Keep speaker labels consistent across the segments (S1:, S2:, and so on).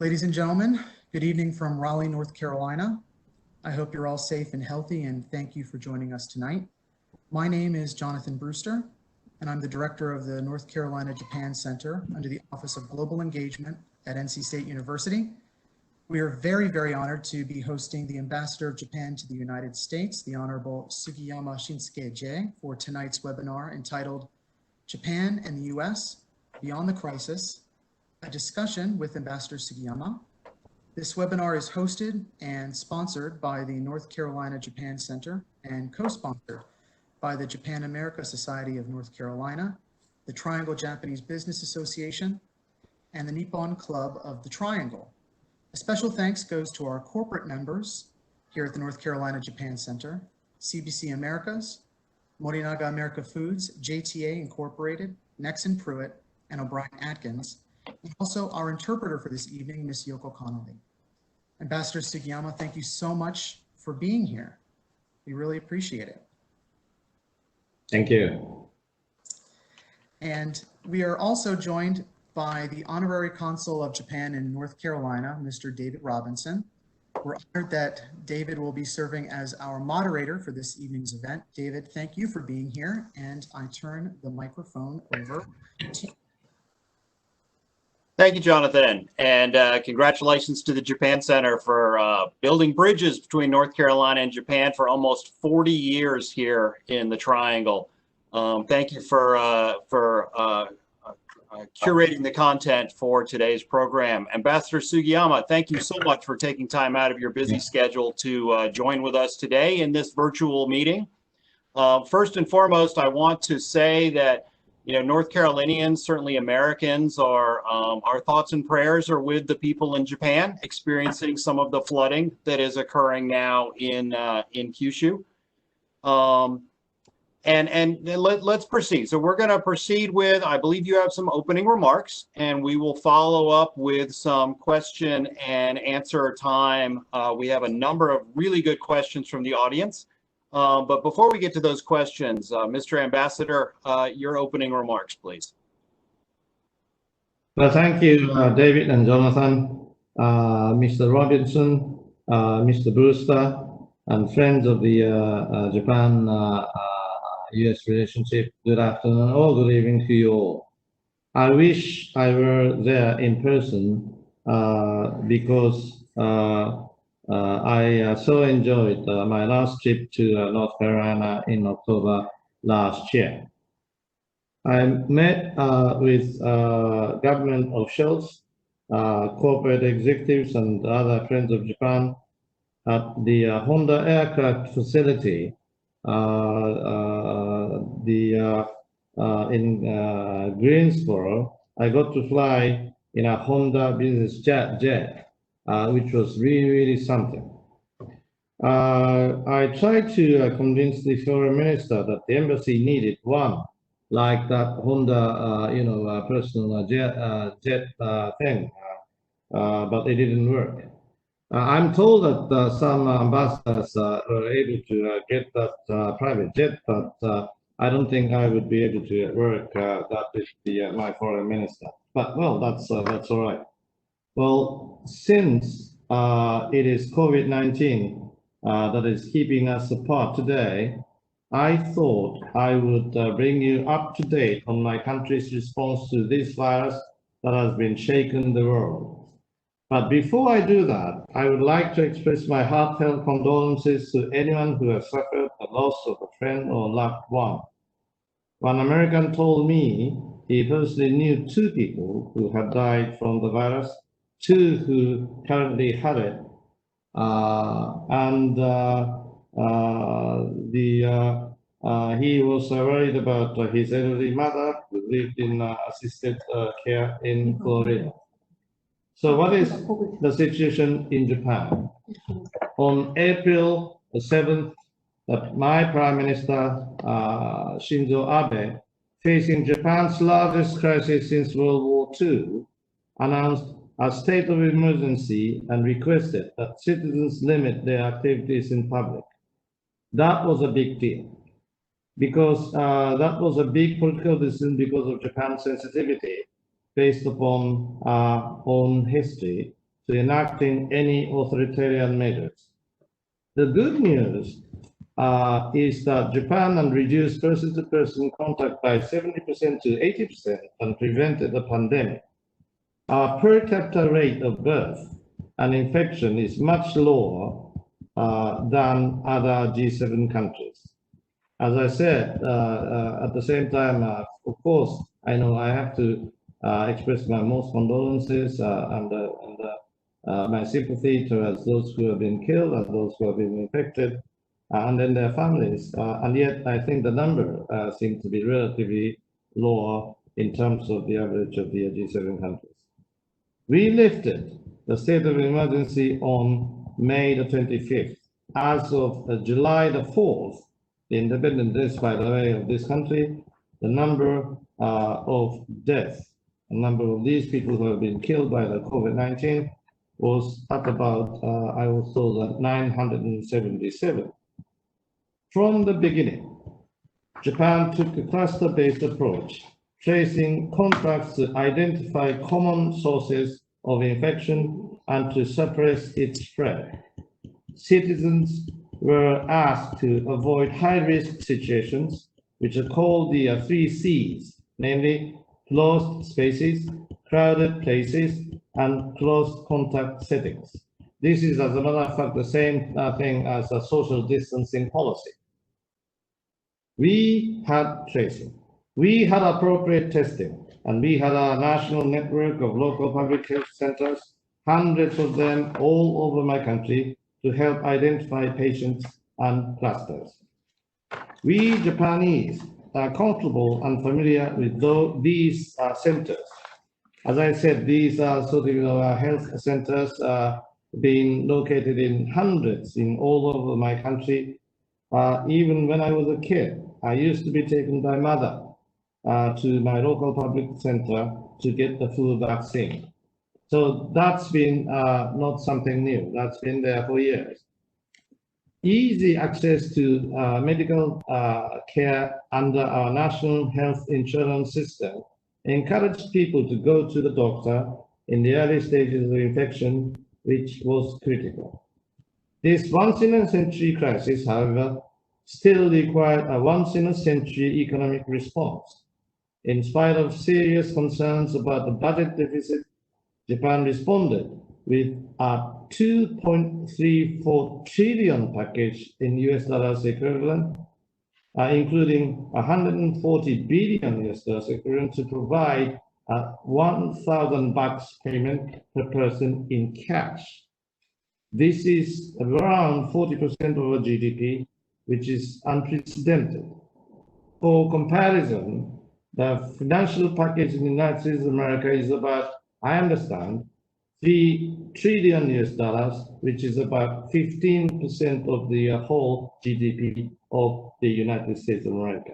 S1: Ladies and gentlemen, good evening from Raleigh, North Carolina. I hope you're all safe and healthy, and thank you for joining us tonight. My name is Jonathan Brewster, and I'm the director of the North Carolina Japan Center under the Office of Global Engagement at NC State University. We are very, very honored to be hosting the Ambassador of Japan to the United States, the Honorable Sugiyama Shinsuke J, for tonight's webinar entitled Japan and the U.S. Beyond the Crisis, a discussion with Ambassador Sugiyama. This webinar is hosted and sponsored by the North Carolina Japan Center and co-sponsored by the Japan America Society of North Carolina, the Triangle Japanese Business Association, and the Nippon Club of the Triangle. A special thanks goes to our corporate members here at the North Carolina Japan Center, CBC Americas, Morinaga America Foods, JTA Incorporated, Nexon Pruitt, and O'Brien Atkins, and also our interpreter for this evening, Ms. Yoko Connolly. Ambassador Sugiyama, thank you so much for being here. We really appreciate it.
S2: Thank you.
S1: And we are also joined by the Honorary Consul of Japan in North Carolina, Mr. David Robinson. We're honored that David will be serving as our moderator for this evening's event. David, thank you for being here, and I turn the microphone over to you.
S3: Thank you, Jonathan, and congratulations to the Japan Center for building bridges between North Carolina and Japan for almost 40 years here in the Triangle. Thank you for curating the content for today's program. Ambassador Sugiyama, thank you so much for taking time out of your busy schedule to join with us today in this virtual meeting. First and foremost, I want to say that North Carolinians, certainly Americans, our thoughts and prayers are with the people in Japan experiencing some of the flooding that is occurring now in Kyushu. Let's proceed. So we're going to proceed with, I believe you have some opening remarks, and we will follow up with some question and answer time. We have a number of really good questions from the audience. But before we get to those questions, Mr. Ambassador, your opening remarks, please.
S2: Well, thank you, David and Jonathan, Mr. Robinson, Mr. Brewster, and friends of the Japan-US relationship. Good afternoon or good evening to you all. I wish I were there in person because I so enjoyed my last trip to North Carolina in October last year. I met with government officials, corporate executives, and other friends of Japan at the Honda aircraft facility in Greensboro. I got to fly in a Honda business jet. Which was really, really something. I tried to convince the foreign minister that the embassy needed one like that Honda, personal jet thing, but it didn't work. I'm told that some ambassadors were able to get that private jet, but I don't think I would be able to work that with my foreign minister. But well, that's all right. Well, since it is COVID-19 that is keeping us apart today, I thought I would bring you up to date on my country's response to this virus that has been shaking the world. But before I do that, I would like to express my heartfelt condolences to anyone who has suffered the loss of a friend or loved one. One American told me he personally knew 2 people who had died from the virus, 2 who currently had it, he was worried about his elderly mother who lived in assisted care in Florida. So what is the situation in Japan? On April 7th, my Prime Minister Shinzo Abe, facing Japan's largest crisis since World War II, announced a state of emergency and requested that citizens limit their activities in public. That was a big deal because that was a big political decision because of Japan's sensitivity based upon our own history to enacting any authoritarian measures. The good news is that Japan had reduced person-to-person contact by 70% to 80% and prevented the pandemic. Our per capita rate of birth and infection is much lower than other G7 countries. As I said, at the same time, of course, I know I have to express my most condolences and my sympathy towards those who have been killed and those who have been infected, and then their families. And yet, I think the number seems to be relatively lower in terms of the average of the G7 countries. We lifted the state of emergency on May the 25th. As of July the 4th, the Independence Day, by the way, of this country, the number of deaths, the number of these people who have been killed by the COVID-19 was at about, I was told, at 977. From the beginning, Japan took a cluster-based approach, tracing contacts to identify common sources of infection and to suppress its spread. Citizens were asked to avoid high-risk situations, which are called the 3 C's, namely closed spaces, crowded places, and close contact settings. This is, as a matter of fact, the same thing as a social distancing policy. We had tracing, we had appropriate testing, and we had a national network of local public health centers, hundreds of them all over my country, to help identify patients and clusters. We Japanese are comfortable and familiar with these centers. As I said, these are sort of health centers being located in hundreds in all over my country. Even when I was a kid, I used to be taken by mother to my local public center to get the flu vaccine. So that's been not something new. That's been there for years. Easy access to medical care under our national health insurance system encouraged people to go to the doctor in the early stages of infection, which was critical. This once-in-a-century crisis, however, still required a once-in-a-century economic response. In spite of serious concerns about the budget deficit, Japan responded with a 2.34 trillion package in US dollars equivalent, including 140 billion US dollars equivalent to provide a 1,000 bucks payment per person in cash. This is around 40% of our GDP, which is unprecedented. For comparison, the financial package in the United States of America is about, I understand, 3 trillion US dollars, which is about 15% of the whole GDP of the United States of America.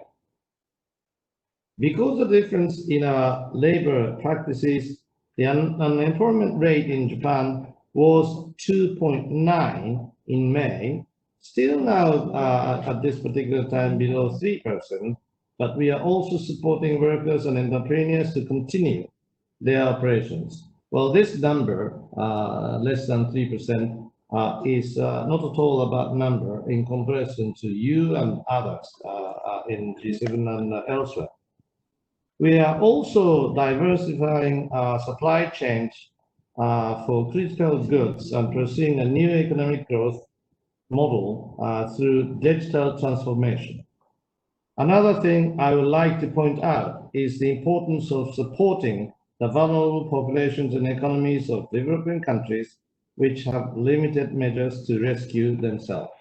S2: Because of the difference in our labor practices, the unemployment rate in Japan was 2.9 in May, still now at this particular time below 3%, but we are also supporting workers and entrepreneurs to continue their operations. Well, this number, less than 3%, is not at all a bad number in comparison to you and others in G7 and elsewhere. We are also diversifying our supply chains for critical goods and pursuing a new economic growth model through digital transformation. Another thing I would like to point out is the importance of supporting the vulnerable populations and economies of developing countries which have limited measures to rescue themselves.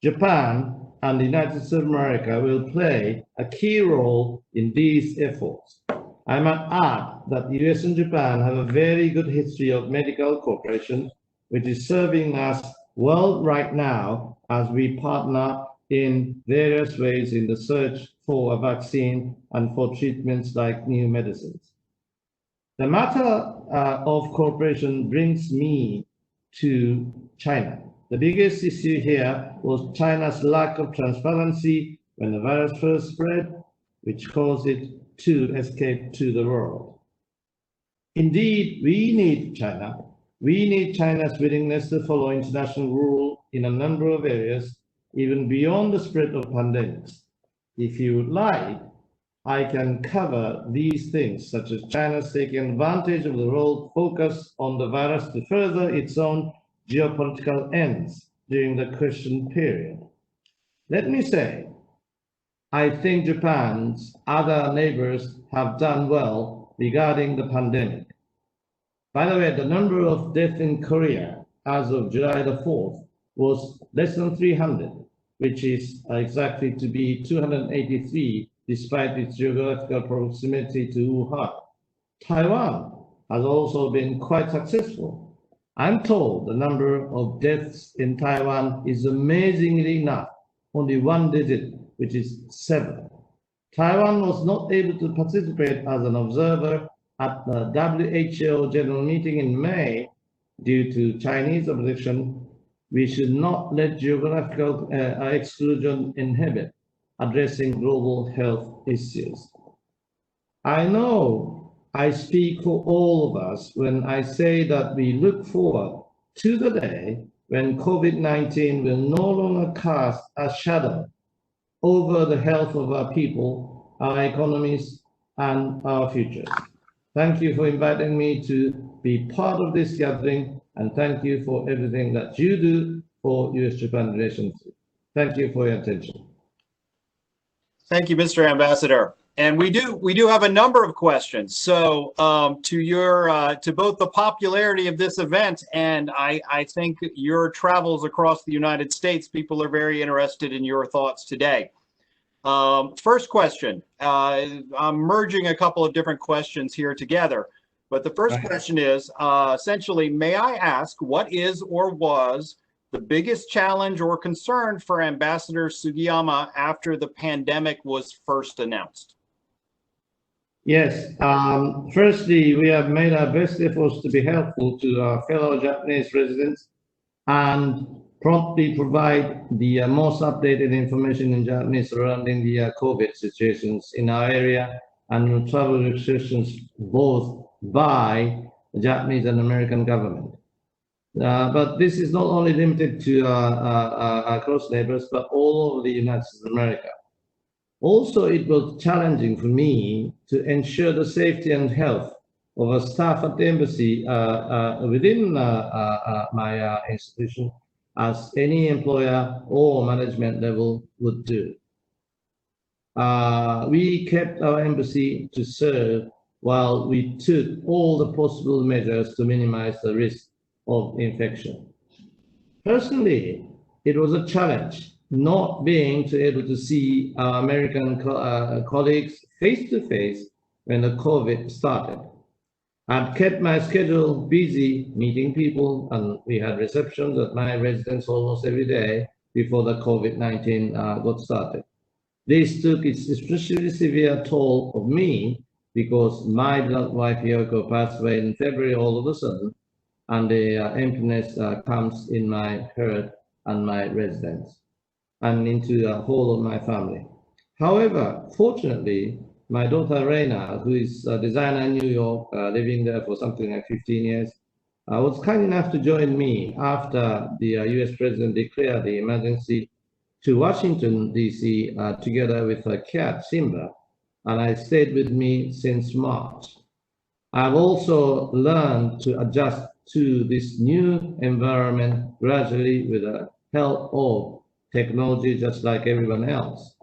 S2: Japan and the United States of America will play a key role in these efforts. I might add that the US and Japan have a very good history of medical cooperation, which is serving us well right now as we partner in various ways in the search for a vaccine and for treatments like new medicines. The matter of cooperation brings me to China. The biggest issue here was China's lack of transparency when the virus first spread, which caused it to escape to the world. Indeed, we need China We need China's willingness to follow international rule in a number of areas, even beyond the spread of pandemics. If you would like, I can cover these things, such as China's taking advantage of the world focus on the virus to further its own geopolitical ends during the question period. Let me say, I think Japan's other neighbors have done well regarding the pandemic. By the way, the number of deaths in Korea as of July the 4th was less than 300, which is exactly to be 283 despite its geographical proximity to Wuhan. Taiwan has also been quite successful. I'm told the number of deaths in Taiwan is amazingly enough, only one digit, which is 7. Taiwan was not able to participate as an observer at the WHO General Meeting in May due to Chinese objection. We should not let geographical exclusion inhibit addressing global health issues. I know I speak for all of us when I say that we look forward to the day when COVID-19 will no longer cast a shadow over the health of our people, our economies, and our futures. Thank you for inviting me to be part of this gathering, and thank you for everything that you do for US-Japan relations. Thank you for your attention.
S3: Thank you, Mr. Ambassador. And we do have a number of questions. So to both the popularity of this event and I think your travels across the United States, people are very interested in your thoughts today. First question, I'm merging a couple of different questions here together, but the first question is essentially, may I ask what is or was the biggest challenge or concern for Ambassador Sugiyama after the pandemic was first announced?
S2: Yes, firstly, we have made our best efforts to be helpful to our fellow Japanese residents and promptly provide the most updated information in Japanese surrounding the COVID situations in our area and travel restrictions both by the Japanese and American government. But this is not only limited to our close neighbors, but all over the United States of America. Also, it was challenging for me to ensure the safety and health of our staff at the embassy within my institution, as any employer or management level would do. We kept our embassy to serve while we took all the possible measures to minimize the risk of infection. Personally, it was a challenge not being able to see our American colleagues face to face when the COVID started. I've kept my schedule busy meeting people, and we had receptions at my residence almost every day before the COVID-19 got started. This took its especially severe toll of me because my beloved wife Yoko passed away in February all of a sudden, and the emptiness comes in my heart and my residence and into the whole of my family. However, fortunately, my daughter Reina, who is a designer in New York, living there for something like 15 years, was kind enough to join me after the US president declared the emergency to Washington, D.C., together with her cat, Simba, and I stayed with me since March. I've also learned to adjust to this new environment gradually with the help of technology, just like everyone else.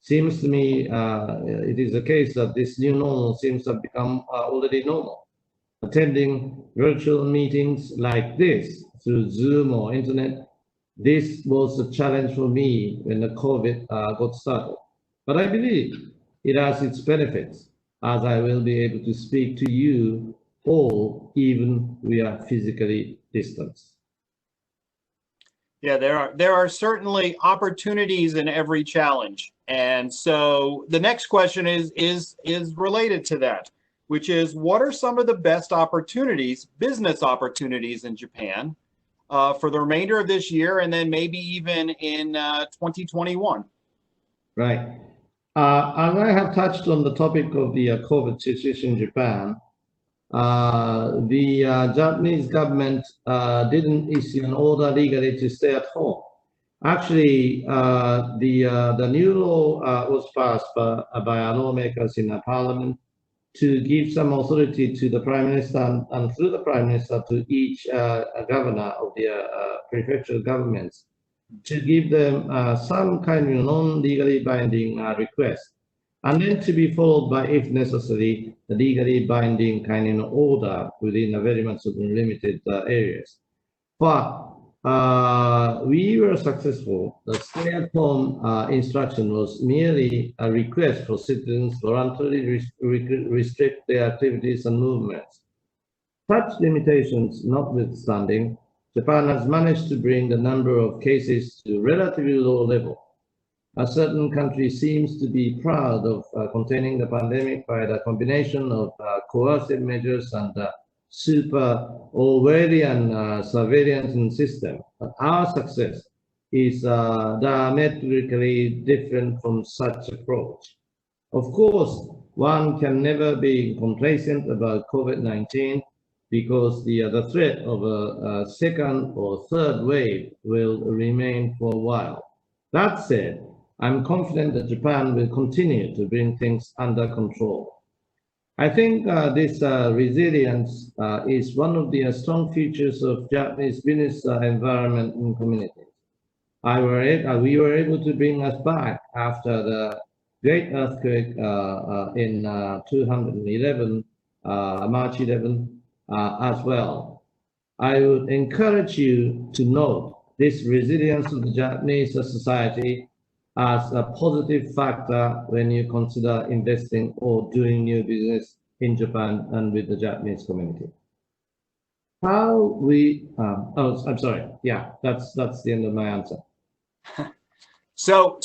S2: Seems to me it is the case that this new normal seems to have become already normal. Attending virtual meetings like this through Zoom or internet, this was a challenge for me when the COVID got started. But I believe it has its benefits, as I will be able to speak to you all, even we are physically distanced.
S3: Yeah, there are certainly opportunities in every challenge. And so the next question is related to that, which is, what are some of the best opportunities, business opportunities in Japan for the remainder of this year and then maybe even in 2021?
S2: Right. As I have touched on the topic of the COVID situation in Japan, the Japanese government didn't issue an order legally to stay at home. Actually, the new law was passed by our lawmakers in the parliament to give some authority to the Prime Minister and through the Prime Minister to each governor of the prefectural governments to give them some kind of non-legally binding request, and then to be followed by, if necessary, the legally binding kind of order within a very much limited areas. But we were successful. The stay-at-home instruction was merely a request for citizens to voluntarily restrict their activities and movements. Such limitations notwithstanding, Japan has managed to bring the number of cases to a relatively low level. A certain country seems to be proud of containing the pandemic by the combination of coercive measures and super Orwellian surveillance system. But our success is diametrically different from such approach. Of course, one can never be complacent about COVID-19 because the threat of a second or third wave will remain for a while. That said, I'm confident that Japan will continue to bring things under control. I think this resilience is one of the strong features of Japanese business environment and communities. We were able to bring us back after the great earthquake in 211, March 11, as well. I would encourage you to note this resilience of the Japanese society as a positive factor when you consider investing or doing new business in Japan and with the Japanese community. How we, I'm sorry. Yeah, that's the end of my answer.
S3: So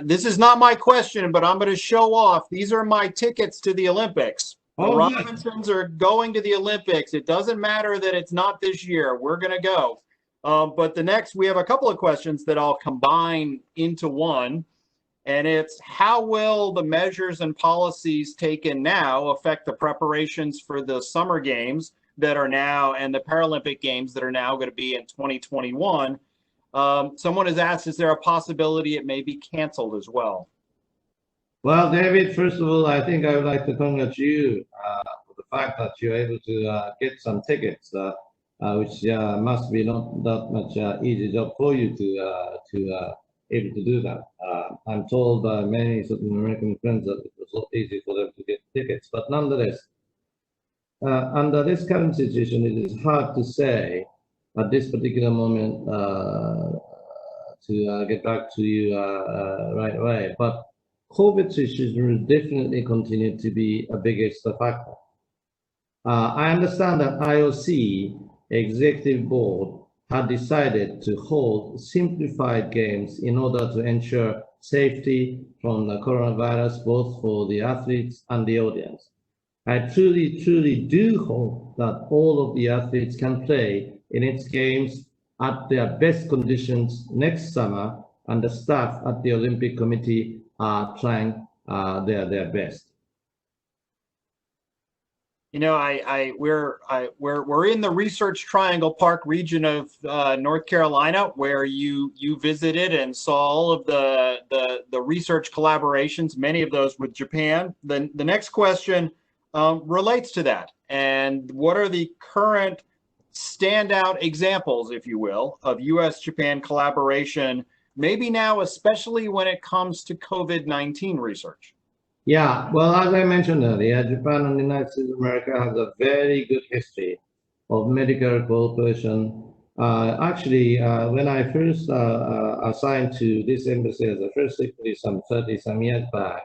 S3: this is not my question, but I'm going to show off. These are my tickets to the Olympics. The Robinsons are going to the Olympics. It doesn't matter that it's not this year. We're going to go. But we have a couple of questions that I'll combine into one. And it's, how will the measures and policies taken now affect the preparations for the summer games that are now and the Paralympic games that are now going to be in 2021? Someone has asked, is there a possibility it may be canceled as well?
S2: Well, David, first of all, I think I would like to congratulate you for the fact that you're able to get some tickets, which must be not that much easy job for you to able to do that. I'm told by many certain American friends that it was not easy for them to get tickets, but nonetheless, under this current situation, it is hard to say at this particular moment to get back to you right away. But COVID situation will definitely continue to be a biggest factor. I understand that IOC Executive Board had decided to hold simplified games in order to ensure safety from the coronavirus, both for the athletes and the audience. I truly do hope that all of the athletes can play in its games at their best conditions next summer, and the staff at the Olympic Committee are trying their best.
S3: You know, we're in the Research Triangle Park region of North Carolina, where you visited and saw all of the research collaborations, many of those with Japan. The next question relates to that. And what are the current standout examples, if you will, of U.S.-Japan collaboration, maybe now, especially when it comes to COVID-19 research?
S2: Yeah, well, as I mentioned earlier, Japan and the United States of America have a very good history of medical cooperation. Actually, when I first assigned to this embassy as a first secretary some 30-some years back,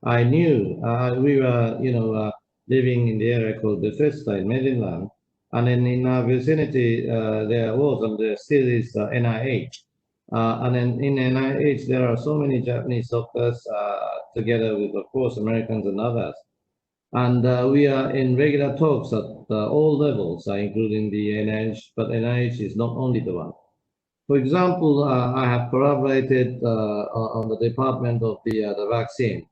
S2: I knew we were, living in the area called Bethesda in Maryland, and then in our vicinity there was and there still is NIH. And then in NIH, there are so many Japanese doctors together with, of course, Americans and others. And we are in regular talks at all levels, including the NIH, but NIH is not only the one. For example, I have collaborated on the department of the vaccine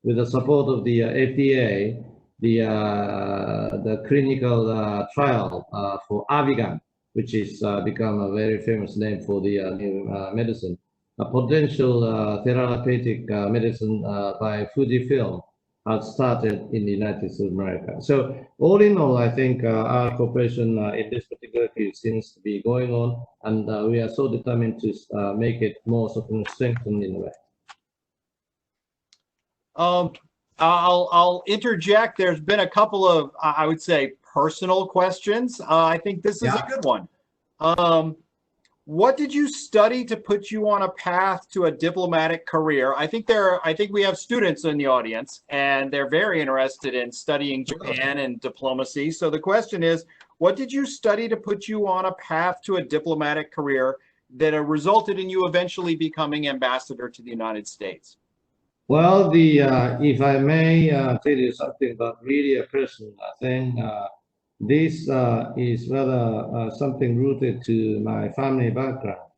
S2: with the support of the FDA. the clinical trial for Avigan, which is become a very famous name for the new medicine, a potential therapeutic medicine by Fujifilm has started in the United States of America. So all in all, I think our cooperation in this particular field seems to be going on, and we are so determined to make it more sort of strengthened in a way.
S3: I'll interject. There's been a couple of, I would say, personal questions. I think this is a good one. What did you study to put you on a path to a diplomatic career? I think we have students in the audience, and they're very interested in studying Japan and diplomacy. So the question is, what did you study to put you on a path to a diplomatic career that resulted in you eventually becoming ambassador to the United States?
S2: Well, if I may tell you something about really a personal thing, this is rather something rooted to my family background.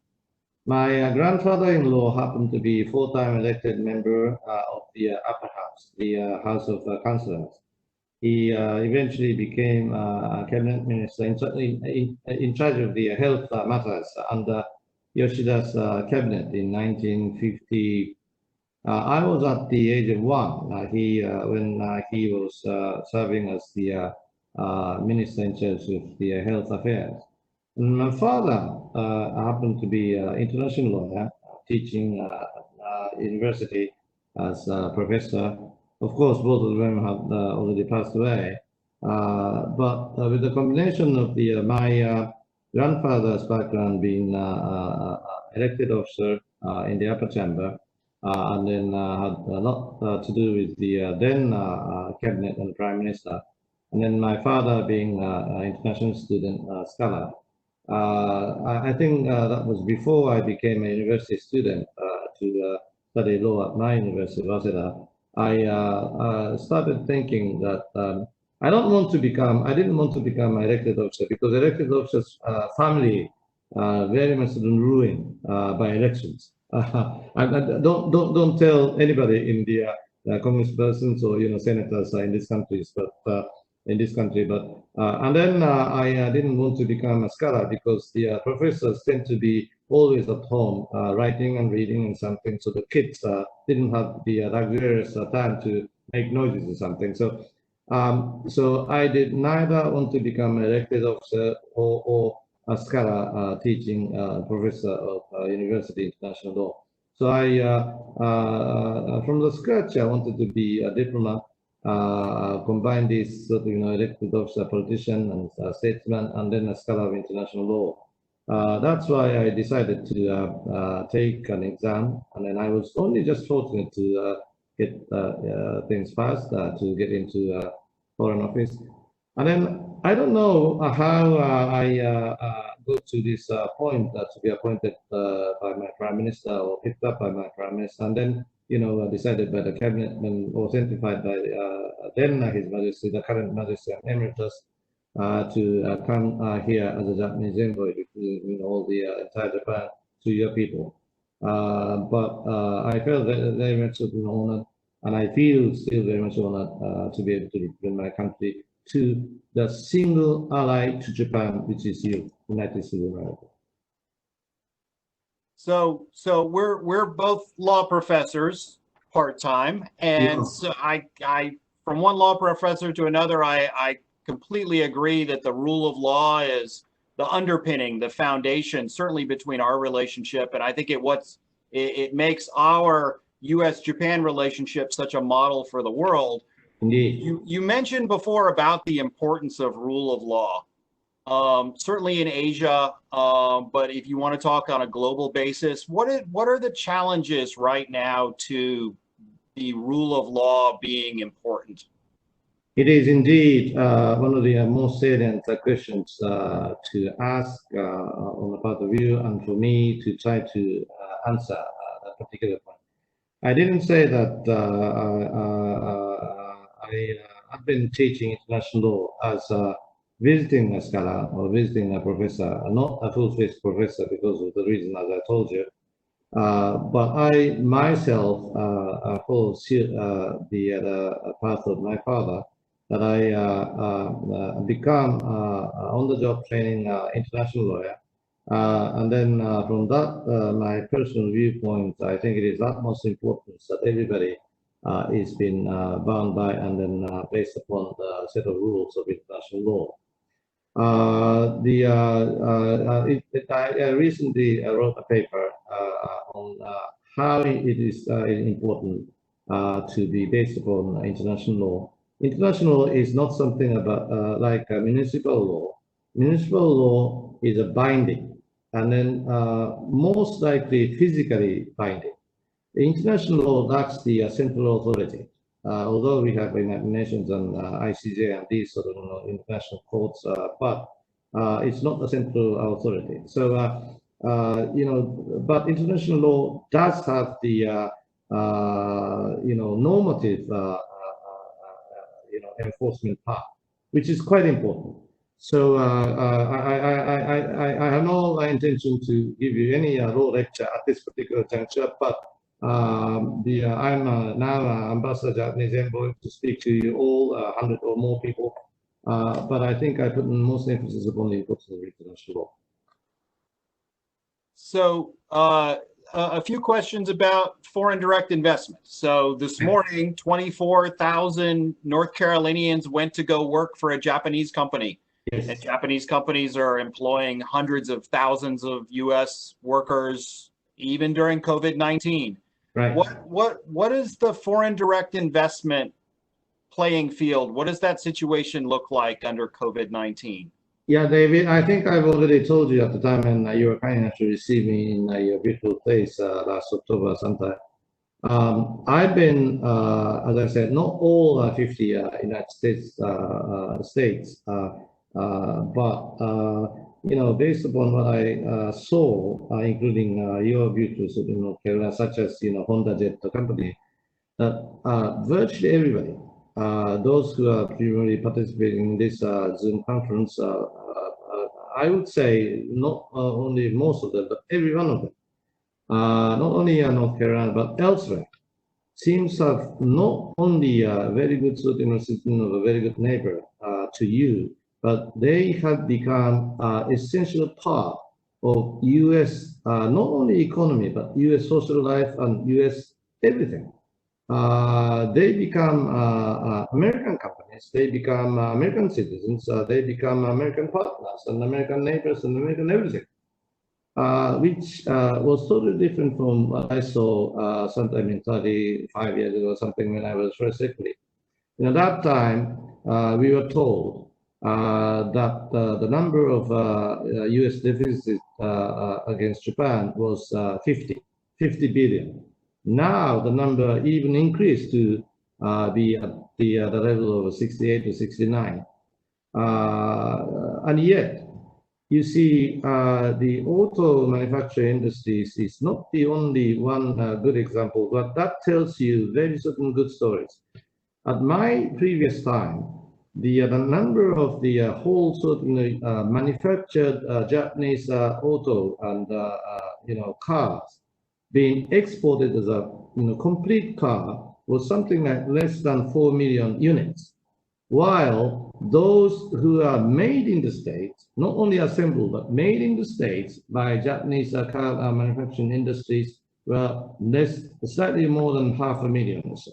S2: My grandfather-in-law happened to be a full-time elected member of the upper house, the House of Councillors. He eventually became a cabinet minister in charge of the health matters under Yoshida's cabinet in 1950. I was at the age of 1 when he was serving as the minister in charge of the health affairs. And my father happened to be an international lawyer, teaching university as a professor. Of course, both of them have already passed away. But with the combination of my grandfather's background being elected officer in the upper chamber, and then had a lot to do with the then cabinet and prime minister. And then my father being an international student scholar. I think that was before I became a university student to study law at my university, Waseda. I started thinking that I didn't want to become an elected officer, because elected officers' family very much ruined by elections. And don't tell anybody in the congresspersons or senators in this country, but and then I didn't want to become a scholar, because the professors tend to be always at home writing and reading and something, so the kids didn't have the luxurious time to make noises or something. So so I did neither want to become an elected officer or a scholar teaching professor of university international law. So I, from the scratch, I wanted to be a diplomat, combine this sort of, elected officer, politician, and statesman, and then a scholar of international law. That's why I decided to take an exam, and then I was only just fortunate to get things passed to get into foreign office. And then I don't know how I got to this point to be appointed by my prime minister, or picked up by my prime minister, and then decided by the cabinet and authenticated by then His Majesty, the current Majesty Emeritus, to come here as a Japanese envoy, all the entire Japan to your people. But I felt very much honored, and I feel still very much honored to be able to represent my country to the single ally to Japan, which is you, United States of America.
S3: So we're both law professors part-time, and so I from one law professor to another, I completely agree that the rule of law is the underpinning, the foundation, certainly between our relationship, and I think it makes our U.S.-Japan relationship such a model for the world.
S2: Indeed.
S3: You mentioned before about the importance of rule of law, certainly in Asia, but if you want to talk on a global basis, what are the challenges right now to the rule of law being important?
S2: It is indeed one of the most salient questions to ask on the part of you, and for me to try to answer that particular point. I didn't say that I've been teaching international law as a visiting scholar or visiting a professor, not a full-fledged professor, because of the reason as I told you. But I myself follow the path of my father, that I become on-the-job training international lawyer. And then from that, my personal viewpoint, I think it is utmost importance that everybody is being bound by and then based upon the set of rules of international law. I recently wrote a paper on how it is important to be based upon international law. International law is not something about like municipal law. Municipal law is a binding, and then most likely physically binding. The international law lacks the central authority. Although we have United Nations and ICJ and these sort of international courts, but it's not the central authority. So, but international law does have the, normative, enforcement part, which is quite important. So I have no intention to give you any law lecture at this particular juncture, but I'm now Ambassador Japanese Envoy to speak to you all, 100 or more people. But I think I put most emphasis upon the importance of international law.
S3: So a few questions about foreign direct investment. So this morning, 24,000 North Carolinians went to go work for a Japanese company. Yes. And Japanese companies are employing hundreds of thousands of U.S. workers, even during COVID-19.
S2: Right.
S3: What is the foreign direct investment playing field? What does that situation look like under COVID-19?
S2: Yeah, David, I think I've already told you at the time, and you were kind enough to receive me in your beautiful place last October sometime. I've been, as I said, not all 50 United States but based upon what I saw, including your beautiful North Carolina, such as Honda Jet company, that virtually everybody, those who are primarily participating in this Zoom conference, I would say not only most of them, but every one of them, not only in North Carolina, but elsewhere, seems to have not only a very good sort of a very good neighbor to you, but they have become essential part of U.S. Not only economy, but U.S. social life and U.S. everything. They become American companies, they become American citizens, they become American partners and American neighbors and American everything, which was totally different from what I saw sometime in 35 years ago, something when I was first secretary. At that time, we were told that the number of U.S. deficit against Japan was 50 billion. Now the number even increased to be at the level of 68 to 69. And yet, you see, the auto manufacturing industries is not the only one good example, but that tells you very certain good stories. At my previous time, the number of the whole sort of manufactured Japanese auto and cars being exported as a complete car was something like less than 4 million units, while those who are made in the States, not only assembled but made in the States by Japanese car manufacturing industries, were slightly more than 500,000 or so.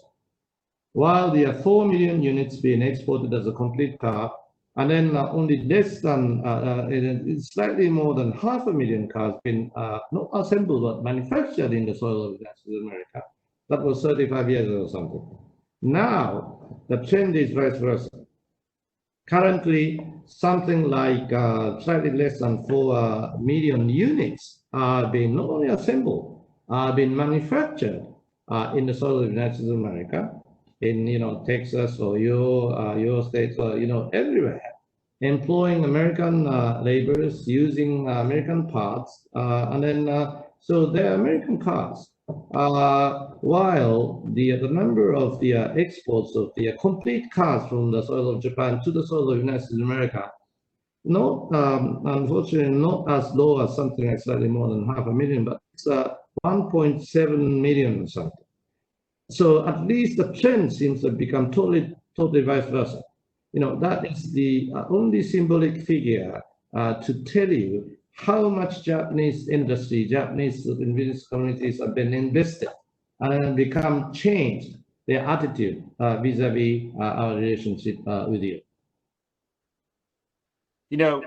S2: While there are 4 million units being exported as a complete car, and then only less than, slightly more than 500,000 cars been not assembled but manufactured in the soil of United States of America. That was 35 years ago or something. Now, the trend is vice versa. Currently, something like slightly less than 4 million units are being not only assembled, are being manufactured in the soil of the United States of America, in Texas or your states or everywhere, employing American laborers using American parts, and then so they're American cars. While the number of the exports of the complete cars from the soil of Japan to the soil of the United States of America, not unfortunately not as low as something like slightly more than 500,000, but it's 1.7 million or something. So at least the trend seems to have become totally vice versa. that is the only symbolic figure to tell you how much Japanese industry, Japanese business communities have been invested and become changed their attitude vis-a-vis our relationship with you.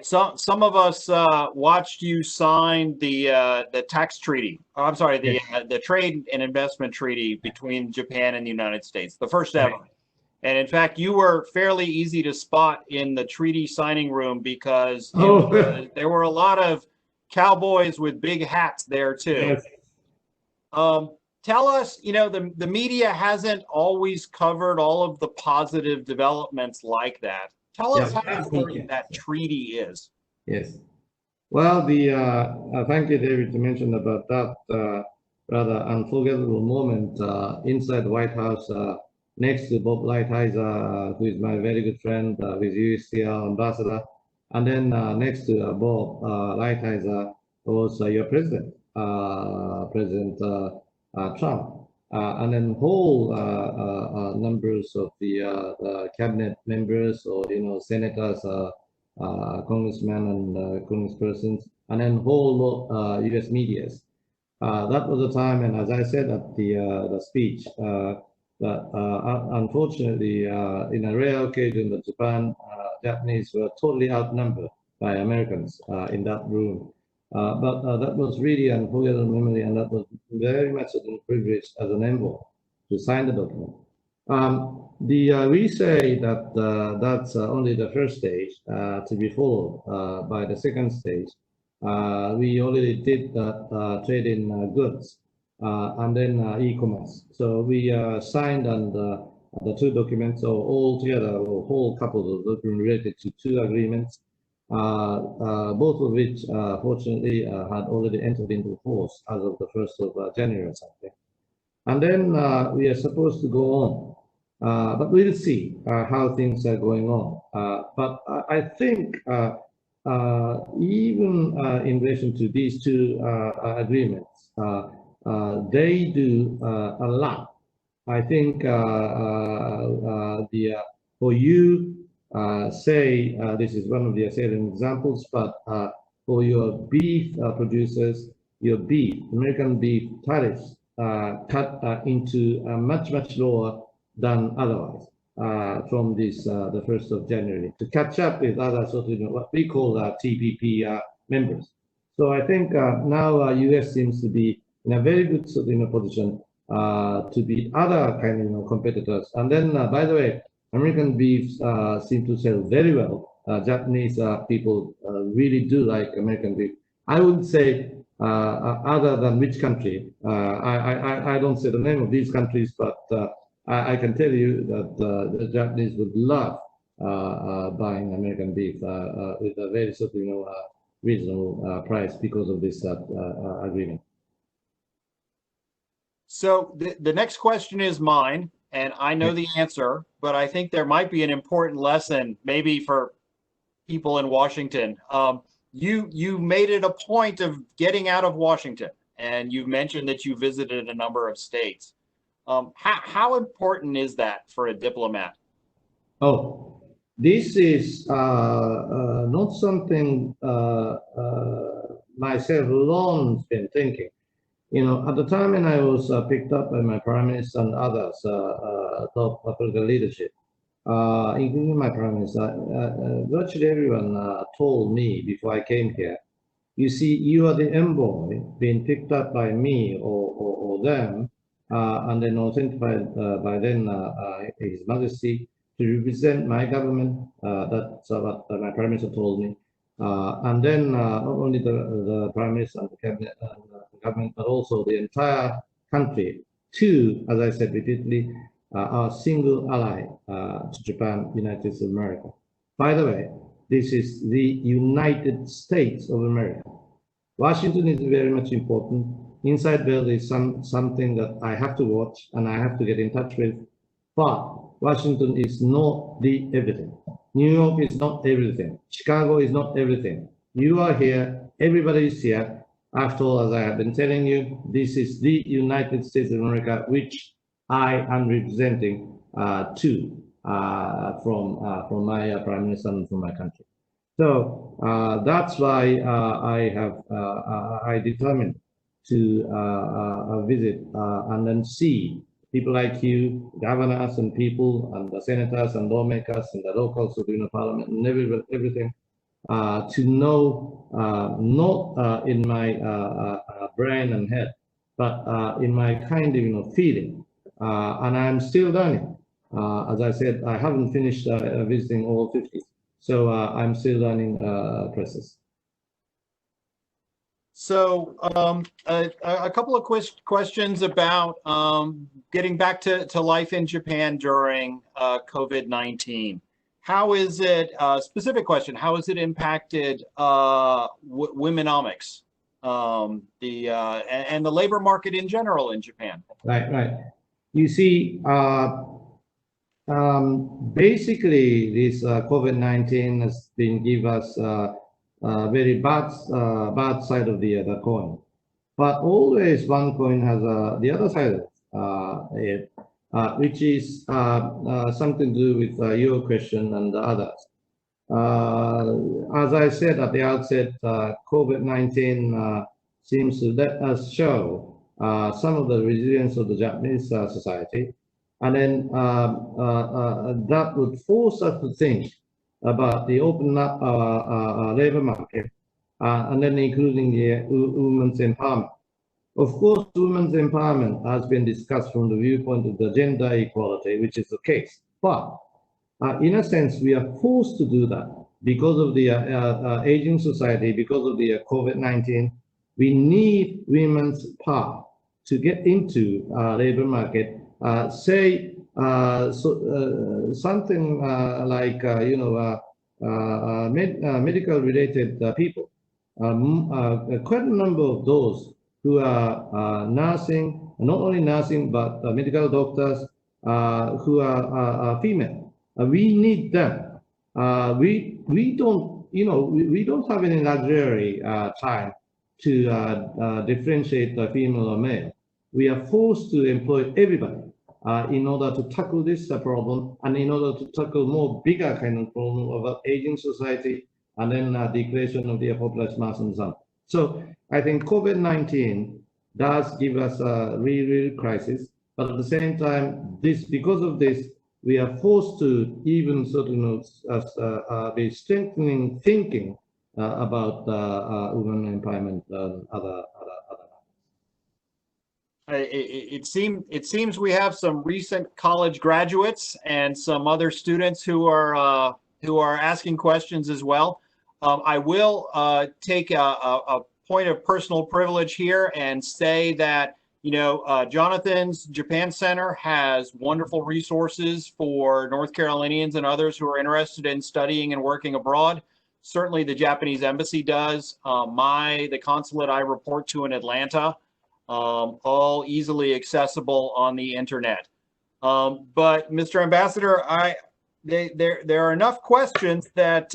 S3: Some of us watched you sign the tax treaty. Oh, I'm sorry, the trade and investment treaty between Japan and the United States, the first ever. And in fact, you were fairly easy to spot in the treaty signing room because there were a lot of cowboys with big hats there too.
S2: Yes.
S3: Tell us, the media hasn't always covered all of the positive developments like that. Tell us how important that treaty is.
S2: Yes. Well, thank you, David, to mention about that rather unforgettable moment inside the White House next to Bob Lighthizer, who is my very good friend with USTR ambassador. And then next to Bob Lighthizer was your president, President Trump. And then whole numbers of the cabinet members or senators, congressmen and congresspersons, and then whole U.S. medias. That was the time, and as I said at the speech, that unfortunately, in a rare occasion, the Japanese were totally outnumbered by Americans in that room. But that was really an unforgettable memory, and that was very much a privilege as an envoy to sign the document. We say that that's only the first stage to be followed by the second stage. We already did that trade in goods and then e-commerce. So we signed and the two documents, so all together, a whole couple of documents related to two agreements. Both of which, fortunately, had already entered into force as of the 1st of January or something. And then we are supposed to go on. But we'll see how things are going on. But I think even in relation to these two agreements, they do a lot. I think for you, say this is one of the salient examples, but for your beef producers, your American beef tariffs cut into much lower than otherwise from this the 1st of January to catch up with other sort of what we call TPP members. So I think now U.S. seems to be in a very good sort of position to beat other kind of competitors. And then by the way, American beefs seem to sell very well. Japanese people really do like American beef. I would say other than which country, I don't say the name of these countries, but I can tell you that the Japanese would love buying American beef with a very sort of reasonable price because of this agreement.
S3: So the next question is mine, and I know the answer, but I think there might be an important lesson maybe for people in Washington. You made it a point of getting out of Washington, and you mentioned that you visited a number of states. How important is that for a diplomat?
S2: Oh, this is not something myself alone been thinking. At the time when I was picked up by my prime minister and others, top political leadership, including my prime minister, virtually everyone told me before I came here, you see, you are the envoy being picked up by me or them, and then authenticated by then His Majesty to represent my government. That's what my prime minister told me. And then not only the prime minister and the cabinet and the government, but also the entire country to, as I said repeatedly, our single ally to Japan, United States of America. By the way, this is the United States of America. Washington is very much important. Inside there is something that I have to watch and I have to get in touch with. But Washington is not the everything. New York is not everything. Chicago is not everything. You are here. Everybody is here. After all, as I have been telling you, this is the United States of America, which I am representing to. from my prime minister and from my country. So that's why I determined to visit and then see people like you, governors and people, and the senators and lawmakers and the locals of the parliament and everything, to know not in my brain and head, but in my kind of feeling. And I'm still learning. As I said, I haven't finished visiting all 50. So I'm still learning process.
S3: So a couple of questions about getting back to life in Japan during COVID-19. How is it, specific question, how has it impacted womenomics, and the labor market in general in Japan?
S2: Right. You see, basically, this COVID-19 has been give us very bad side of the coin, but always one coin has the other side of it, which is something to do with your question and the others. As I said at the outset, COVID-19 seems to let us show some of the resilience of the Japanese society. And then that would force us to think about the open up labor market, and then including the women's empowerment. Of course, women's empowerment has been discussed from the viewpoint of the gender equality, which is the case. But in a sense, we are forced to do that because of the aging society, because of the COVID-19. We need women's power to get into labor market. Say something like medical related people. Quite a number of those who are nursing, not only nursing but medical doctors who are female. We need them. We don't we don't have any luxury time to differentiate the female or male. We are forced to employ everybody in order to tackle this problem and in order to tackle more bigger kind of problem of aging society and then the creation of the population mass and so on. So I think COVID-19 does give us a real crisis, but at the same time, because of this, we are forced to even sort of be strengthening thinking about women empowerment and other.
S3: It seems we have some recent college graduates and some other students who are asking questions as well. I will take a point of personal privilege here and say that Jonathan's Japan Center has wonderful resources for North Carolinians and others who are interested in studying and working abroad. Certainly the Japanese Embassy does. The consulate I report to in Atlanta, all easily accessible on the internet. But Mr. Ambassador, there are enough questions that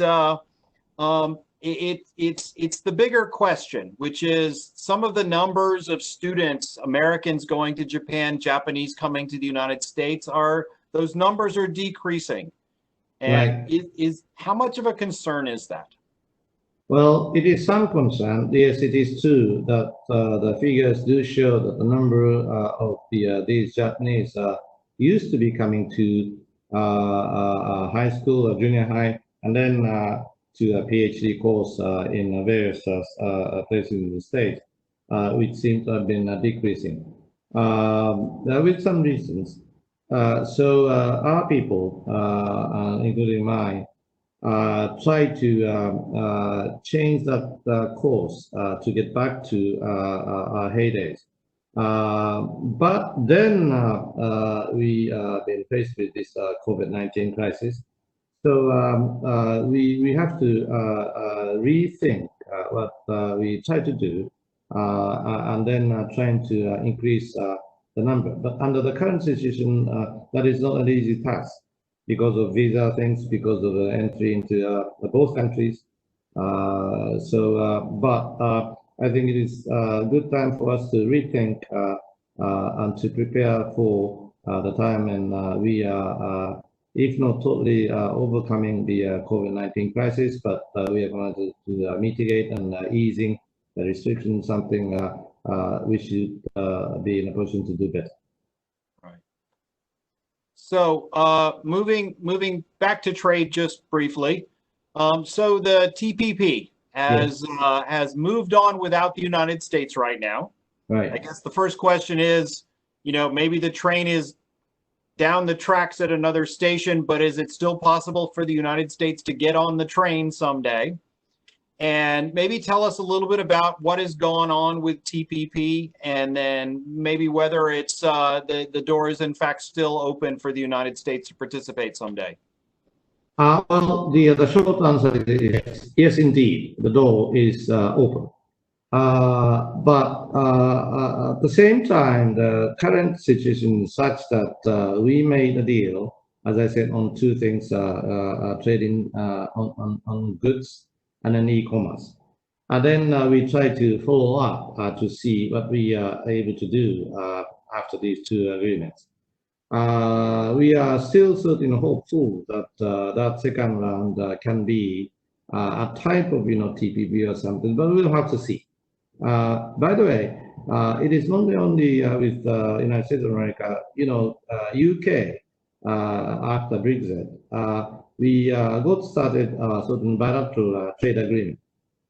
S3: it's the bigger question, which is some of the numbers of students, Americans going to Japan, Japanese coming to the United States, those numbers are decreasing. And
S2: right.
S3: How much of a concern is that?
S2: Well, it is some concern. Yes, it is true that the figures do show that the number of these Japanese used to be coming to high school or junior high, and then to a PhD course in various places in the States, which seems to have been decreasing with some reasons. So our people, including mine, try to change that course to get back to our heydays. But then we been faced with this COVID-19 crisis. So we have to rethink what we try to do and then trying to increase the number. But under the current situation, that is not an easy task because of visa things, because of the entry into both countries. But I think it is a good time for us to rethink and to prepare for the time when we are if not totally overcoming the COVID-19 crisis, but we are going to mitigate and easing the restrictions, something we should be in a position to do better.
S3: Right. So moving back to trade just briefly. So the TPP has moved on without the United States right now.
S2: Right.
S3: I guess the first question is, maybe the train is down the tracks at another station, but is it still possible for the United States to get on the train someday? And maybe tell us a little bit about what has gone on with TPP, and then maybe whether it's the door is in fact still open for the United States to participate someday.
S2: Well, the short answer is yes, indeed, the door is open. But at the same time, the current situation is such that we made a deal, as I said, on two things, trading on goods and then e-commerce. And then we try to follow up to see what we are able to do after these two agreements. We are still certainly hopeful that that second round can be a type of TPP or something, but we'll have to see. By the way, it is not only with United States of America, UK after Brexit, we got started certain bilateral trade agreement.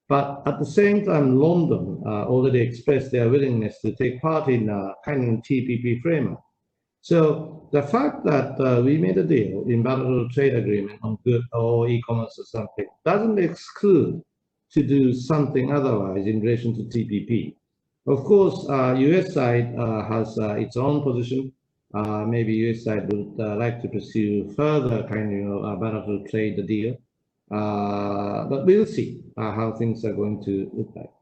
S2: But at the same time, London already expressed their willingness to take part in kind of TPP framework. So the fact that we made a deal in bilateral trade agreement on good or e-commerce or something doesn't exclude to do something otherwise in relation to TPP. Of course, US side has its own position. Maybe US side would like to pursue further kind of bilateral trade deal. But we'll see how things are going to look like.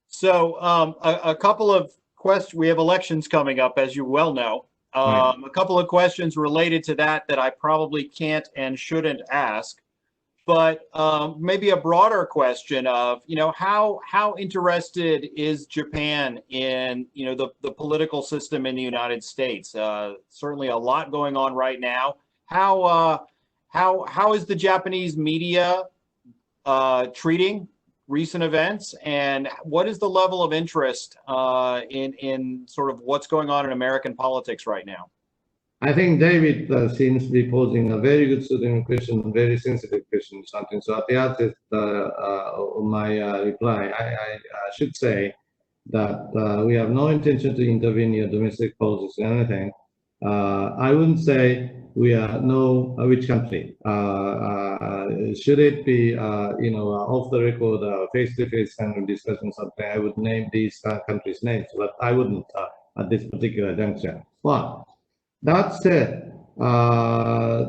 S3: So a couple of questions. We have elections coming up, as you well know.
S2: Right.
S3: A couple of questions related to that I probably can't and shouldn't ask. But maybe a broader question of, how interested is Japan in, the political system in the United States? Certainly a lot going on right now. How is the Japanese media treating recent events, and what is the level of interest in sort of what's going on in American politics right now?
S2: I think David seems to be posing a very good certain question, a very sensitive question, something. So at the outset of my reply, I should say that we have no intention to intervene in your domestic politics or anything. I wouldn't say we know which country. Should it be, off the record, face-to-face kind of discussion, something, I would name these countries' names, but I wouldn't at this particular juncture. But that said, I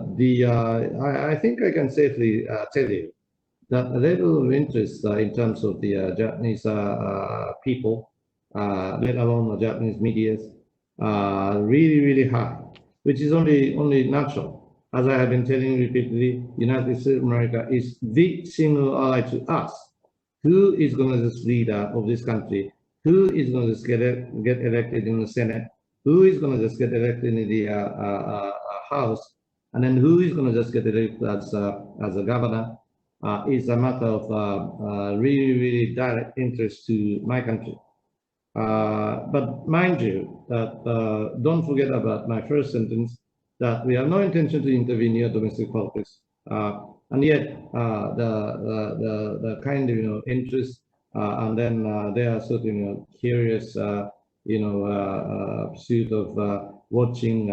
S2: think I can safely tell you that the level of interest in terms of the Japanese people, let alone the Japanese media, really, really high, which is only natural. As I have been telling you repeatedly, United States of America is the single ally to us. Who is going to just leader of this country? Who is going to just get elected in the Senate? Who is going to just get elected in the House? And then who is going to just get elected as a governor? Is a matter of really, really direct interest to my country. But mind you, that don't forget about my first sentence, that we have no intention to intervene in your domestic politics. And yet, the kind of interest, and then there are certain curious, pursuit of watching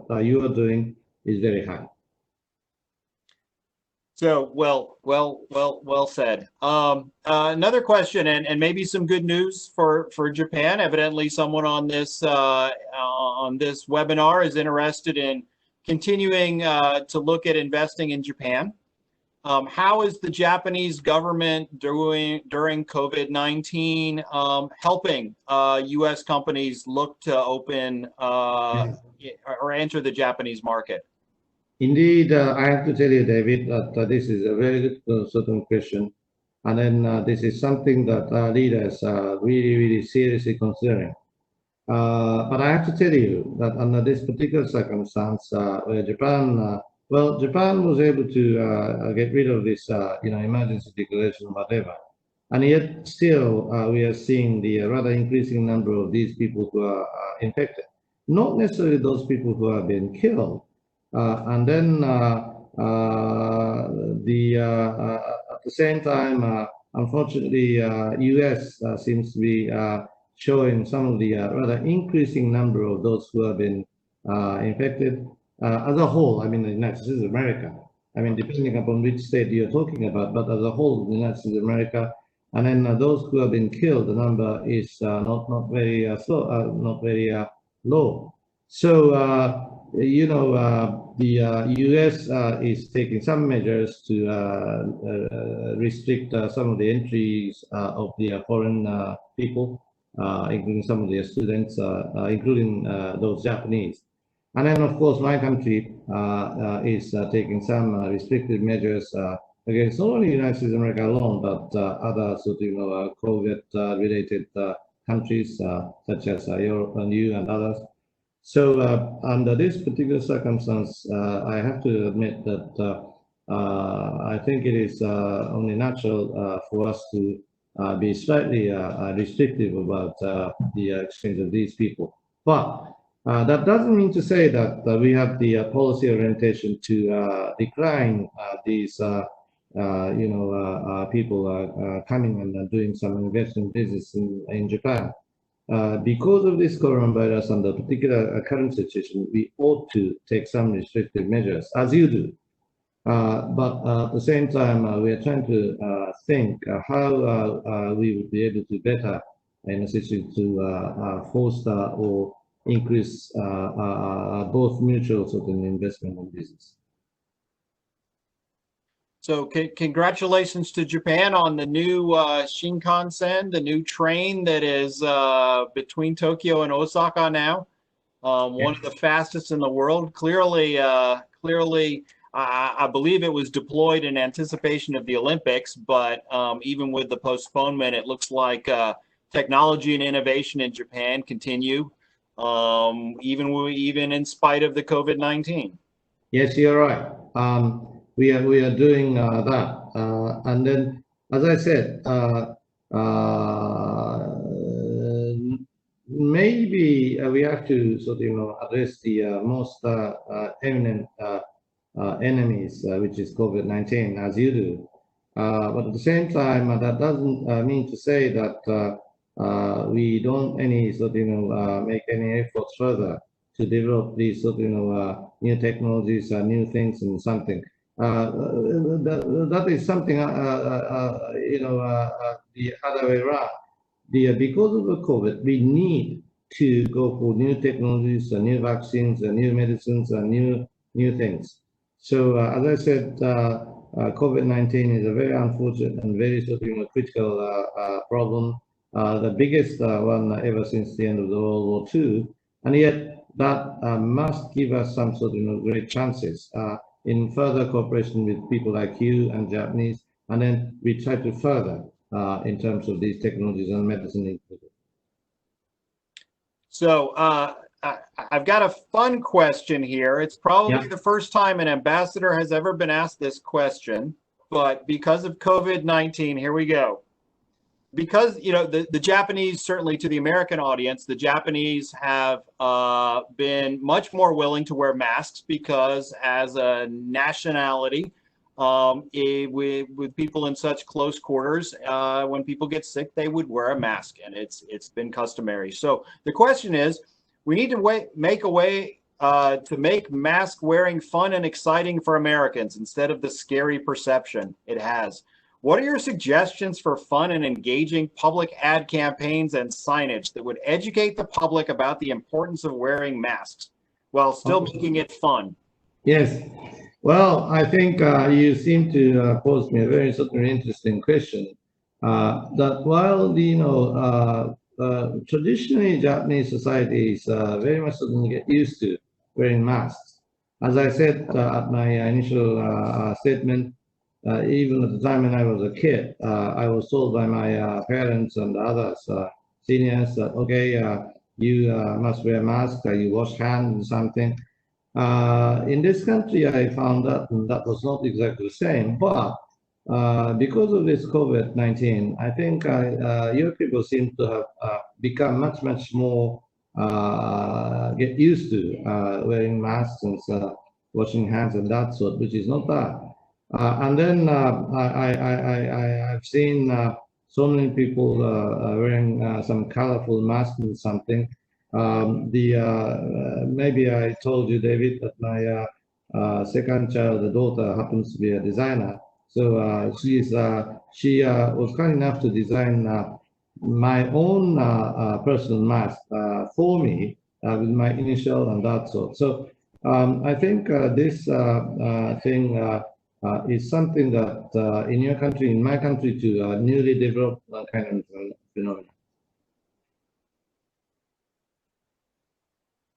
S2: what you are doing is very high.
S3: So well said. Another question, and maybe some good news for Japan. Evidently, someone on this webinar is interested in continuing to look at investing in Japan. How is the Japanese government doing during COVID-19, helping U.S. companies look to open or enter the Japanese market?
S2: Indeed, I have to tell you, David, that this is a very good certain question. And then this is something that leaders are really, really seriously considering. But I have to tell you that under this particular circumstance, where Japan, well, Japan was able to get rid of this, emergency declaration, whatever. And yet still, we are seeing the rather increasing number of these people who are infected. Not necessarily those people who have been killed. And then at the same time, unfortunately, US seems to be showing some of the rather increasing number of those who have been infected. As a whole, I mean, the United States of America, I mean, depending upon which state you're talking about, but as a whole, the United States of America, and then those who have been killed, the number is not very not very low. So, the US is taking some measures to restrict some of the entries of the foreign people, including some of their students, including those Japanese. And then, of course, my country is taking some restrictive measures against not only the United States of America alone, but other sort of, COVID-related countries such as Europe and EU and others. So under this particular circumstance, I have to admit that I think it is only natural for us to be slightly restrictive about the exchange of these people. But that doesn't mean to say that we have the policy orientation to decline these people coming and doing some investment business in Japan. Because of this coronavirus and the particular current situation, we ought to take some restrictive measures, as you do. But at the same time, we are trying to think how we would be able to better, in a situation, to foster or increase both mutual sort of investment and business.
S3: So congratulations to Japan on the new Shinkansen, the new train that is between Tokyo and Osaka now. One of the fastest in the world. Clearly, I believe it was deployed in anticipation of the Olympics, but even with the postponement, it looks like technology and innovation in Japan continue, even in spite of the COVID-19.
S2: Yes, you're right. We are doing that, and then, as I said, maybe we have to sort of address the most eminent enemies, which is COVID-19, as you do. But at the same time, that doesn't mean to say that we don't make any efforts further to develop these new technologies, new things, and something. That is something, the other way around. Because of the COVID, we need to go for new technologies, new vaccines, new medicines, and new things. So, as I said, COVID-19 is a very unfortunate and very critical problem, the biggest one ever since the end of the World War II, and yet that must give us some great chances in further cooperation with people like you and Japanese, and then we try to further in terms of these technologies and medicine included.
S3: So I've got a fun question here. It's probably the first time an ambassador has ever been asked this question, but because of COVID-19, here we go. Because, the Japanese, certainly to the American audience, the Japanese have been much more willing to wear masks because as a nationality, with people in such close quarters, when people get sick, they would wear a mask, and it's been customary. So the question is, we need to make a way to make mask wearing fun and exciting for Americans instead of the scary perception it has. What are your suggestions for fun and engaging public ad campaigns and signage that would educate the public about the importance of wearing masks while still making it fun?
S2: Yes. Well, I think you seem to pose me a very interesting question. That while traditionally Japanese society is very much get used to wearing masks, as I said at my initial statement. Even at the time when I was a kid, I was told by my parents and others, seniors, that, okay, you must wear a mask, you wash hands and something. In this country, I found that was not exactly the same, but because of this COVID-19, I think your people seem to have become much more get used to wearing masks and washing hands and that sort, which is not bad. And then I've seen so many people wearing some colorful masks and something. Maybe I told you, David, that my second child, the daughter, happens to be a designer. So she was kind enough to design my own personal mask for me with my initial and that sort. So I think this thing is something that in your country, in my country too, newly developed kind of phenomenon.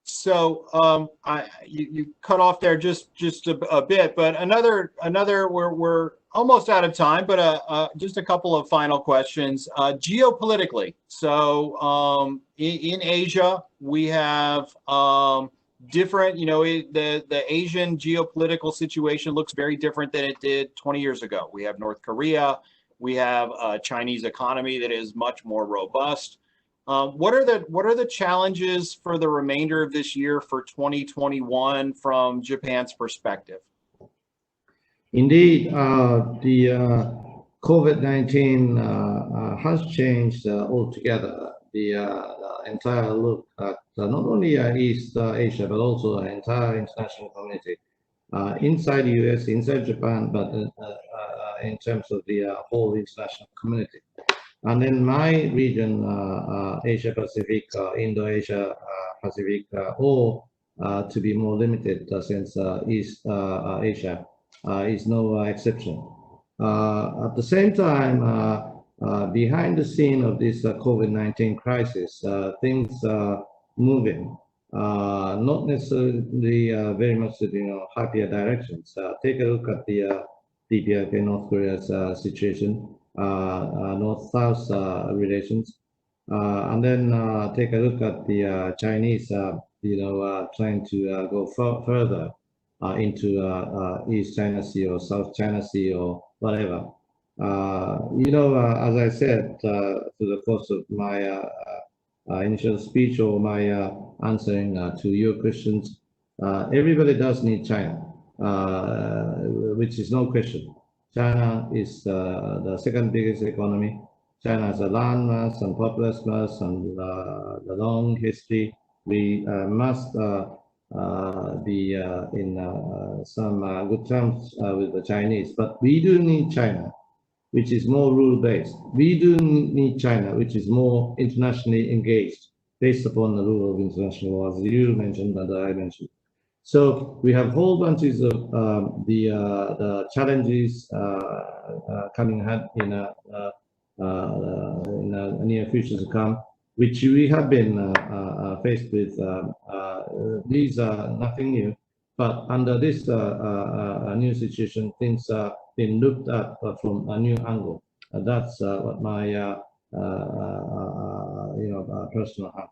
S3: So you cut off there just a bit, but another we're almost out of time, but just a couple of final questions. Geopolitically, so in Asia we have different, the Asian geopolitical situation looks very different than it did 20 years ago. We have North Korea, we have a Chinese economy that is much more robust. What are the challenges for the remainder of this year for 2021 from Japan's perspective?
S2: Indeed, the COVID-19 has changed altogether the entire look at not only East Asia, but also the entire international community inside the US, inside Japan, but in terms of the whole international community. And in my region, Asia Pacific, Indo-Asia Pacific, or to be more limited since East Asia is no exception. At the same time, behind the scene of this COVID-19 crisis, things are moving, not necessarily very much in happier directions. Take a look at the DPRK North Korea's situation. North-South relations, and then take a look at the Chinese, trying to go further into East China Sea or South China Sea or whatever. As I said through the course of my initial speech or my answering to your questions, everybody does need China, which is no question. China is the second biggest economy. China has a landmass and populous mass and the long history. We must be in some good terms with the Chinese, but we do need China, which is more rule-based. We do need China, which is more internationally engaged, based upon the rule of international law, as you mentioned and I mentioned. So we have whole bunches of the challenges coming ahead in a near future to come, which we have been faced with. These are nothing new, but under this new situation, things are being looked at from a new angle. That's what my personal hunch.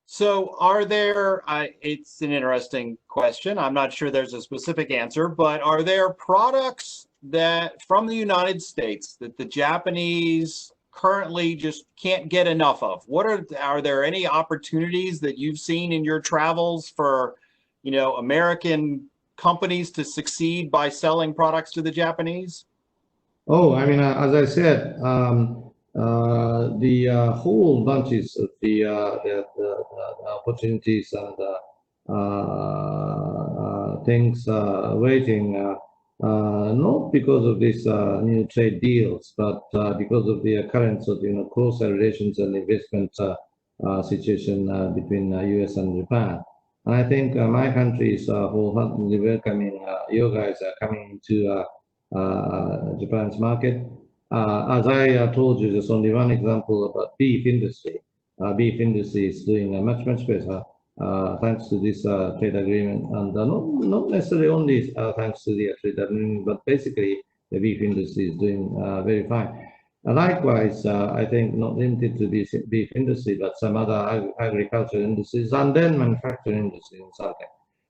S3: So are there, it's an interesting question. I'm not sure there's a specific answer, but are there products that from the United States that the Japanese currently just can't get enough of? Are there any opportunities that you've seen in your travels for, American companies to succeed by selling products to the Japanese?
S2: Oh, I mean, as I said, the whole bunches of the opportunities and things waiting, not because of these new trade deals, but because of the occurrence of closer relations and investment situation between US and Japan. And I think my country is wholeheartedly welcoming you guys coming into Japan's market. As I told you, there's only one example about beef industry. Beef industry is doing much better thanks to this trade agreement, and not necessarily only thanks to the trade agreement, but basically the beef industry is doing very fine. Likewise, I think not limited to beef industry, but some other agricultural industries, and then manufacturing industry in Southern.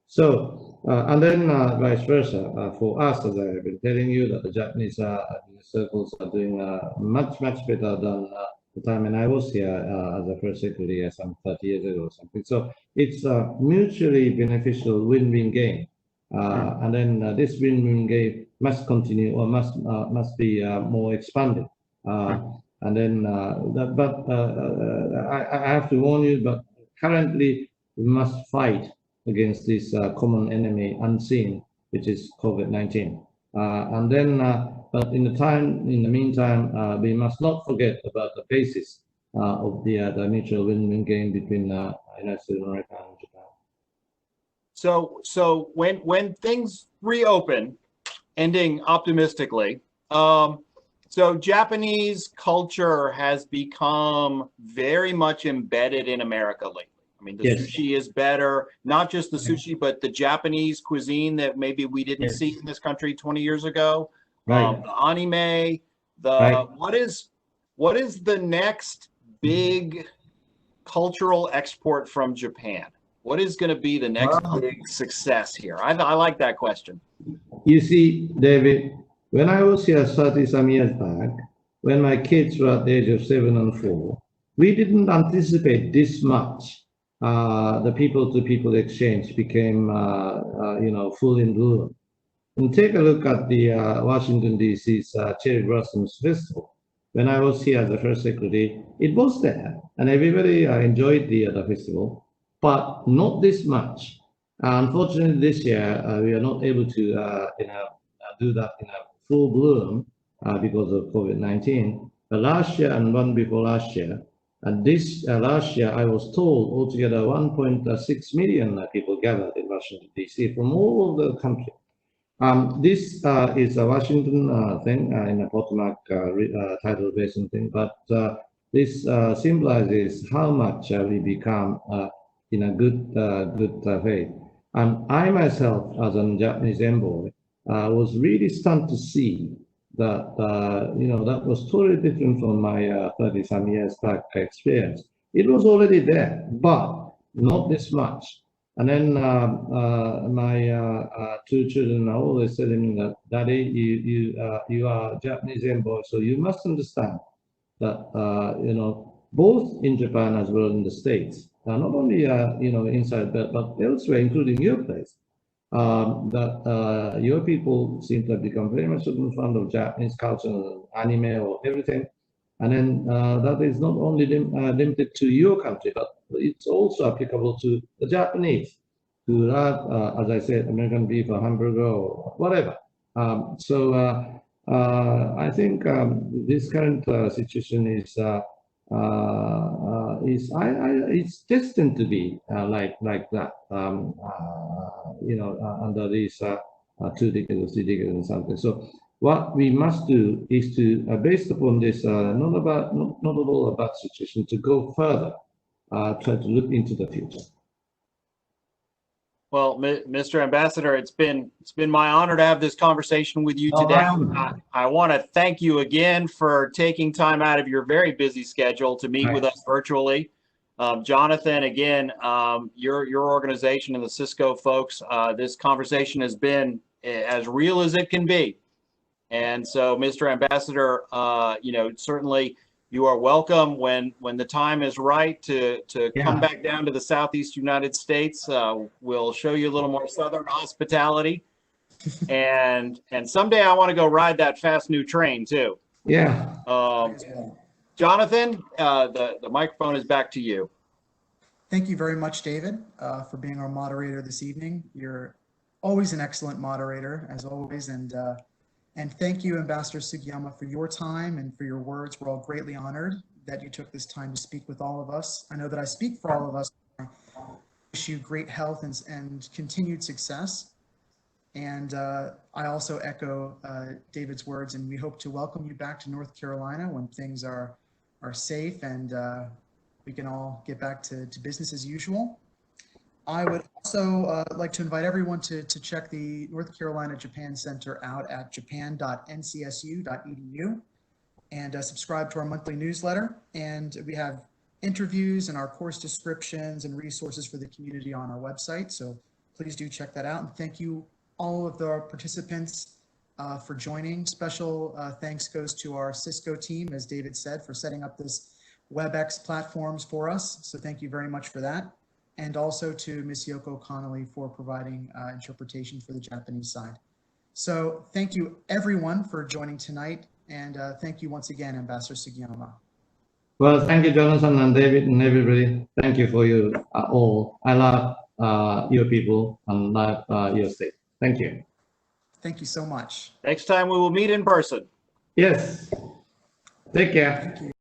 S2: So, and then vice versa, for us, as I have been telling you, that the Japanese circles are doing much better than the time when I was here as a first secretary some 30 years ago or something. So it's a mutually beneficial win-win game. And then this win-win game must continue or must be more expanded. And then, I have to warn you, but currently we must fight against this common enemy unseen, which is COVID-19. And then, but in the meantime, we must not forget about the basis of the mutual win-win game between United States of America and Japan.
S3: So when things reopen, ending optimistically, so Japanese culture has become very much embedded in America lately. I mean, the
S2: Yes.
S3: sushi is better, not just the sushi, but the Japanese cuisine that maybe we didn't
S2: Yes.
S3: see in this country 20 years ago.
S2: Right.
S3: The anime,
S2: Right.
S3: what is the next big cultural export from Japan? What is going to be the next big success here? I like that question.
S2: You see, David, when I was here 30 some years back, when my kids were at the age of 7 and 4, we didn't anticipate this much. The people-to-people exchange became, full in bloom. And take a look at the Washington, D.C.'s Cherry Blossoms Festival. When I was here as the first secretary, it was there, and everybody enjoyed the festival, but not this much. Unfortunately, this year, we are not able to do that in a full bloom because of COVID-19. But last year and one before last year, and this last year, I was told altogether 1.6 million people gathered in Washington, D.C. from all over the country. This is a Washington thing in a Potomac tidal basin thing, but this symbolizes how much we become in a good faith. And I myself, as a Japanese envoy, was really stunned to see that, that was totally different from my 30-some years back experience. It was already there, but not this much. And then my two children are always telling me that, Daddy, you are Japanese envoy, so you must understand that, both in Japan as well as in the States, not only, inside but elsewhere, including your place, that your people seem to have become very much fond of Japanese culture, anime or everything. And then that is not only limited to your country, but it's also applicable to the Japanese who have, as I said, American beef or hamburger or whatever. I think this current situation is it's destined to be like that. Under these 2 decades, 3 decades, and something. So what we must do is to, based upon this not all about situation, to go further, try to look into the future.
S3: Well, Mr. Ambassador, it's been my honor to have this conversation with you today. I want to thank you again for taking time out of your very busy schedule to meet with us virtually. Jonathan, again, your organization and the Cisco folks, this conversation has been as real as it can be. And so, Mr. Ambassador, certainly you are welcome when the time is right to come back down to the Southeast United States. We'll show you a little more Southern hospitality. And someday I want to go ride that fast new train too.
S2: Yeah.
S3: Jonathan, the microphone is back to you.
S1: Thank you very much, David, for being our moderator this evening. You're always an excellent moderator, as always, and thank you, Ambassador Sugiyama, for your time and for your words. We're all greatly honored that you took this time to speak with all of us. I know that I speak for all of us. I wish you great health and continued success. And I also echo David's words, and we hope to welcome you back to North Carolina when things are safe and we can all get back to business as usual. I would also like to invite everyone to check the North Carolina Japan Center out at japan.ncsu.edu. and subscribe to our monthly newsletter. And we have interviews and our course descriptions and resources for the community on our website. So please do check that out. And thank you all of the participants for joining. Special thanks goes to our Cisco team, as David said, for setting up this WebEx platforms for us. So thank you very much for that. And also to Ms. Yoko Connolly for providing interpretation for the Japanese side. So thank you everyone for joining tonight. And thank you once again, Ambassador Sugiyama.
S2: Well, thank you, Jonathan and David and everybody. Thank you for you all. I love your people and love your state. Thank you.
S1: Thank you so much.
S3: Next time we will meet in person.
S2: Yes. Take care.
S1: Thank you.